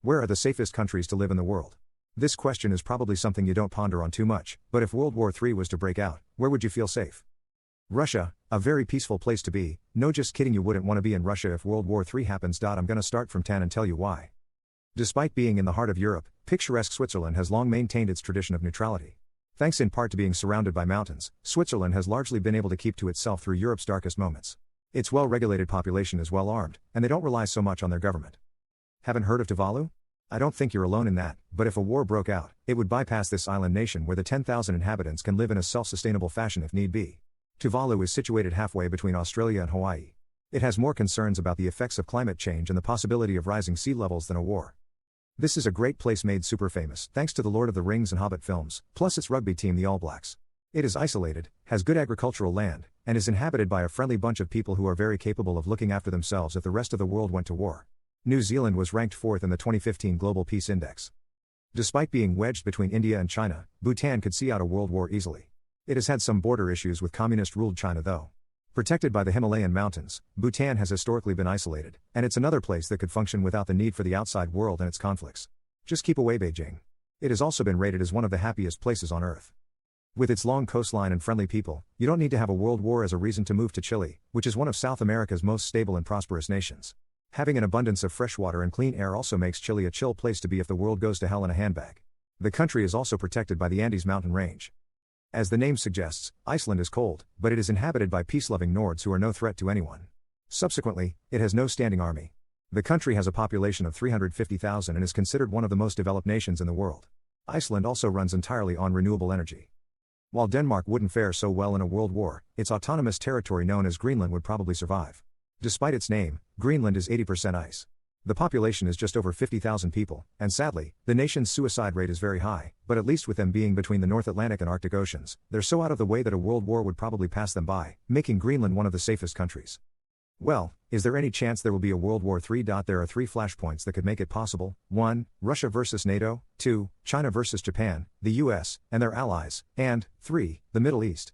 Where are the safest countries to live in the world? This question is probably something you don't ponder on too much, but if World War III was to break out, where would you feel safe? Russia, a very peaceful place to be. No, just kidding, you wouldn't want to be in Russia if World War III happens. I'm gonna start from 10 and tell you why. Despite being in the heart of Europe, picturesque Switzerland has long maintained its tradition of neutrality. Thanks in part to being surrounded by mountains, Switzerland has largely been able to keep to itself through Europe's darkest moments. Its well-regulated population is well-armed, and they don't rely so much on their government. Haven't heard of Tuvalu? I don't think you're alone in that, but if a war broke out, it would bypass this island nation where the 10,000 inhabitants can live in a self-sustainable fashion if need be. Tuvalu is situated halfway between Australia and Hawaii. It has more concerns about the effects of climate change and the possibility of rising sea levels than a war. This is a great place made super famous thanks to the Lord of the Rings and Hobbit films, plus its rugby team the All Blacks. It is isolated, has good agricultural land, and is inhabited by a friendly bunch of people who are very capable of looking after themselves if the rest of the world went to war. New Zealand was ranked 4th in the 2015 Global Peace Index. Despite being wedged between India and China, Bhutan could see out a world war easily. It has had some border issues with communist-ruled China though. Protected by the Himalayan mountains, Bhutan has historically been isolated, and it's another place that could function without the need for the outside world and its conflicts. Just keep away Beijing. It has also been rated as one of the happiest places on Earth. With its long coastline and friendly people, you don't need to have a world war as a reason to move to Chile, which is one of South America's most stable and prosperous nations. Having an abundance of fresh water and clean air also makes Chile a chill place to be if the world goes to hell in a handbag. The country is also protected by the Andes mountain range. As the name suggests, Iceland is cold, but it is inhabited by peace-loving Nords who are no threat to anyone. Subsequently, it has no standing army. The country has a population of 350,000 and is considered one of the most developed nations in the world. Iceland also runs entirely on renewable energy. While Denmark wouldn't fare so well in a world war, its autonomous territory known as Greenland would probably survive. Despite its name, Greenland is 80% ice. The population is just over 50,000 people, and sadly, the nation's suicide rate is very high, but at least with them being between the North Atlantic and Arctic Oceans, they're so out of the way that a world war would probably pass them by, making Greenland one of the safest countries. Well, is there any chance there will be a World War III? There are 3 flashpoints that could make it possible. 1. Russia versus NATO. 2. China versus Japan, the US, and their allies. And 3. The Middle East.